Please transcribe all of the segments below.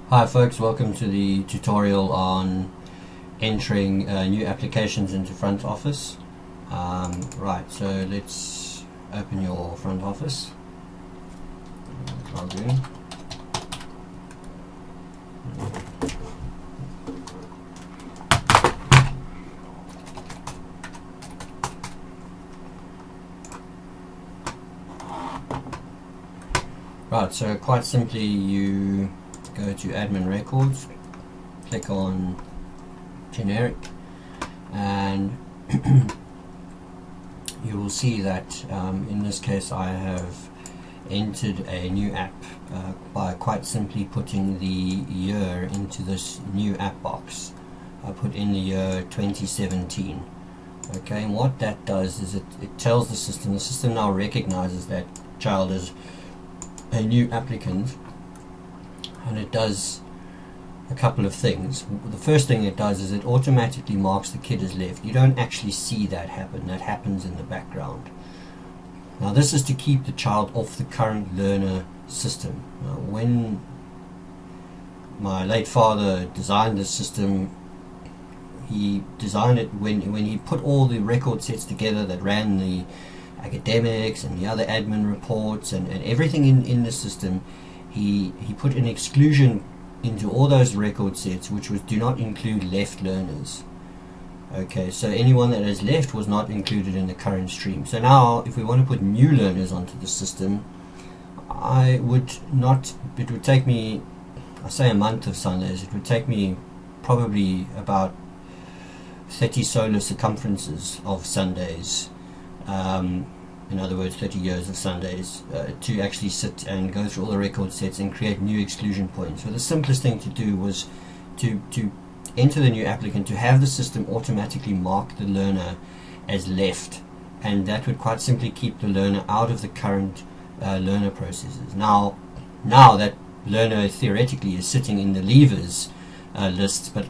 Hi folks, welcome to the tutorial on entering new applications into FrontOFFICE. Right, so let's open your FrontOFFICE. Log in. Right, so quite simply you go to admin records, click on generic, and you will see that in this case I have entered a new app by quite simply putting the year into this new app box. I put in the year 2017. Okay, and what that does is it tells the system now recognizes that child as a new applicant, and it does a couple of things. The first thing it does is it automatically marks the kid as left. You don't actually see that happen. That happens in the background. Now this is to keep the child off the current learner system. Now, when my late father designed this system, he designed it when he put all the record sets together that ran the academics and the other admin reports and everything in the system. He put an exclusion into all those record sets which do not include left learners. Okay, so anyone that has left was not included in the current stream. So now if we want to put new learners onto the system, it would take me, I say a month of Sundays, it would take me probably about 30 solar circumferences of Sundays, in other words 30 years of Sundays, to actually sit and go through all the record sets and create new exclusion points. So the simplest thing to do was to enter the new applicant, to have the system automatically mark the learner as left, and that would quite simply keep the learner out of the current learner processes. Now that learner theoretically is sitting in the leavers list, but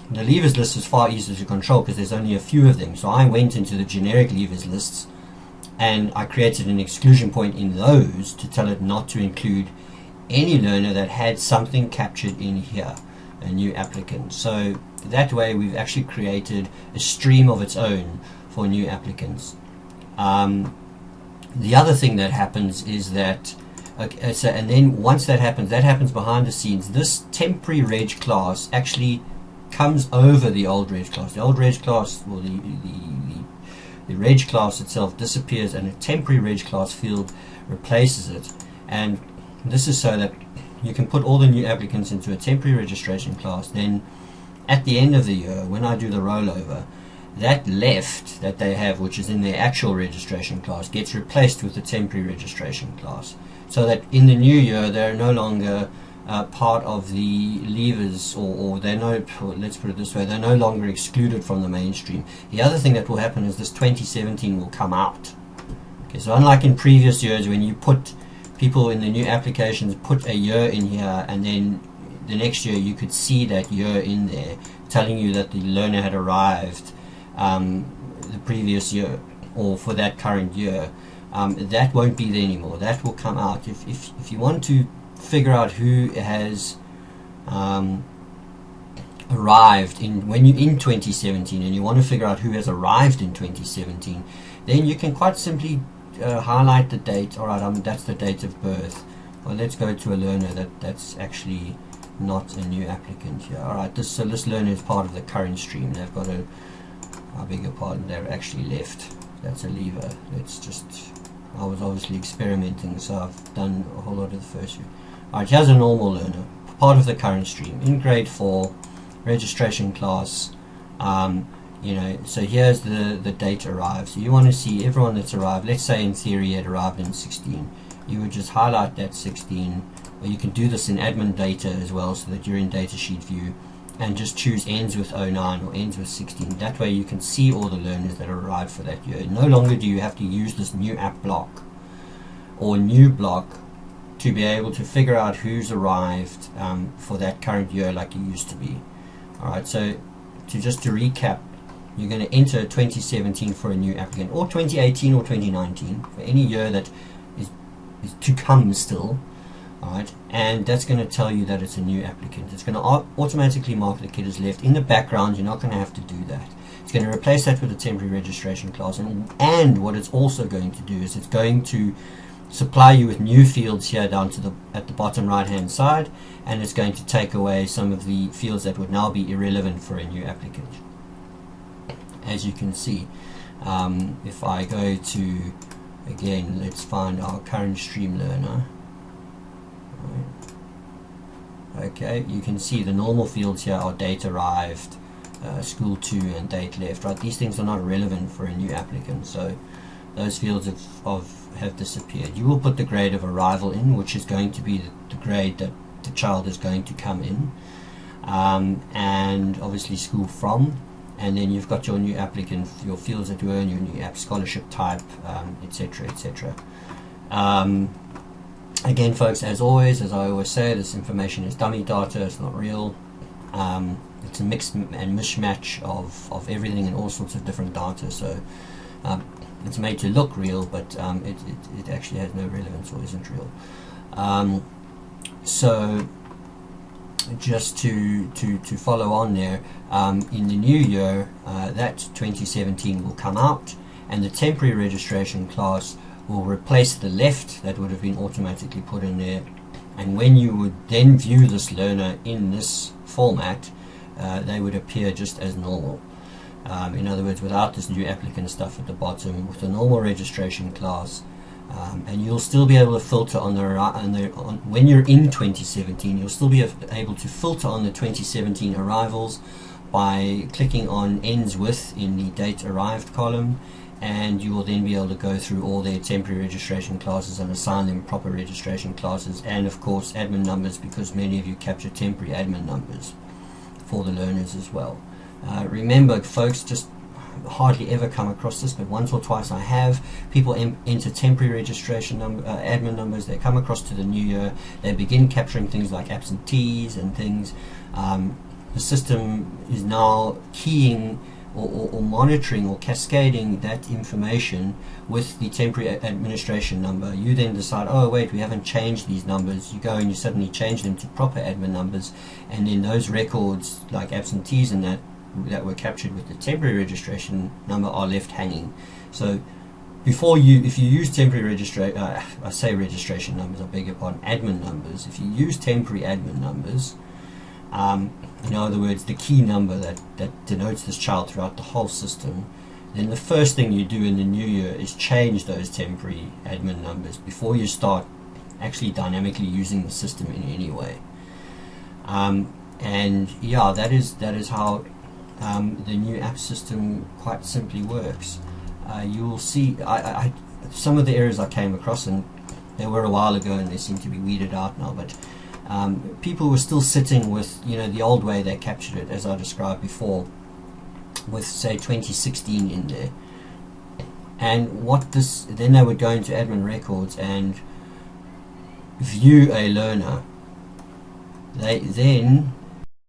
the leavers list is far easier to control because there's only a few of them. So I went into the generic leavers lists and I created an exclusion point in those to tell it not to include any learner that had something captured in here, a new applicant. So that way we've actually created a stream of its own for new applicants. The other thing that happens is that, okay, so, and then once that happens behind the scenes. This temporary reg class actually comes over the old reg class. The old reg class, well, the reg class itself disappears and a temporary reg class field replaces it. And this is so that you can put all the new applicants into a temporary registration class. Then at the end of the year, when I do the rollover, that left that they have, which is in their actual registration class, gets replaced with the temporary registration class, so that in the new year they're no longer part of the leavers, or let's put it this way, they're no longer excluded from the mainstream. The other thing that will happen is this 2017 will come out. Okay, so unlike in previous years when you put people in the new applications, put a year in here, and then the next year you could see that year in there telling you that the learner had arrived the previous year or for that current year. That won't be there anymore. That will come out. If you want to figure out who has arrived when you're in 2017 and you want to figure out who has arrived in 2017, then you can quite simply highlight the date. Alright, that's the date of birth. Well, let's go to a learner that's actually not a new applicant here. Alright, this learner is part of the current stream. They've got I beg your pardon, they're actually left. That's a leaver. I was obviously experimenting, so I've done a whole lot of the first year. Alright, here's a normal learner, part of the current stream, in grade 4, registration class. So here's the date arrived. So you want to see everyone that's arrived. Let's say in theory it arrived in 16. You would just highlight that 16, or you can do this in admin data as well, so that you're in datasheet view, and just choose ends with 09 or ends with 16. That way you can see all the learners that arrived for that year. No longer do you have to use this new app block or new block to be able to figure out who's arrived for that current year like you used to be. Alright, so to recap, you're going to enter 2017 for a new applicant, or 2018 or 2019, for any year that is to come still. Alright, and that's going to tell you that it's a new applicant. It's going to automatically mark the kid as left. In the background, you're not going to have to do that. It's going to replace that with a temporary registration class, and what it's also going to do is it's going to supply you with new fields here down to at the bottom right hand side, and it's going to take away some of the fields that would now be irrelevant for a new applicant. As you can see, if I go to, again, let's find our current stream learner. Okay, you can see the normal fields here are date arrived, school to, and date left. Right, these things are not relevant for a new applicant, so those fields have disappeared. You will put the grade of arrival in, which is going to be the grade that the child is going to come in, and obviously school from, and then you've got your new applicant, your fields that you earn, your new app, scholarship type, etc., etc. Again, folks, as always, as I always say, this information is dummy data, it's not real. It's a mix and mismatch of everything and all sorts of different data, so it's made to look real, but it actually has no relevance or isn't real. So just to follow on there, in the new year, that 2017 will come out, and the temporary registration class will replace the left that would have been automatically put in there, and when you would then view this learner in this format, they would appear just as normal. In other words, without this new applicant stuff at the bottom, with the normal registration class, and you'll still be able to filter on when you're in 2017, you'll still be able to filter on the 2017 arrivals by clicking on ends with in the date arrived column, and you will then be able to go through all their temporary registration classes and assign them proper registration classes, and of course admin numbers, because many of you capture temporary admin numbers for the learners as well. Remember, folks, just hardly ever come across this, but once or twice I have. People enter temporary registration admin numbers, they come across to the new year, they begin capturing things like absentees and things. The system is now keying or monitoring or cascading that information with the temporary administration number. You then decide, oh wait, we haven't changed these numbers. You go and you suddenly change them to proper admin numbers, and then those records like absentees and that were captured with the temporary registration number are left hanging. So before if you use temporary registration, I say registration numbers, I beg your pardon, admin numbers. If you use temporary admin numbers, in other words, the key number that denotes this child throughout the whole system, then the first thing you do in the new year is change those temporary admin numbers before you start actually dynamically using the system in any way. And yeah, that is how the new app system quite simply works. You will see some of the errors I came across, and they were a while ago and they seem to be weeded out now, but people were still sitting with, the old way they captured it, as I described before, with say 2016 in there. And then they would go into admin records and view a learner. They then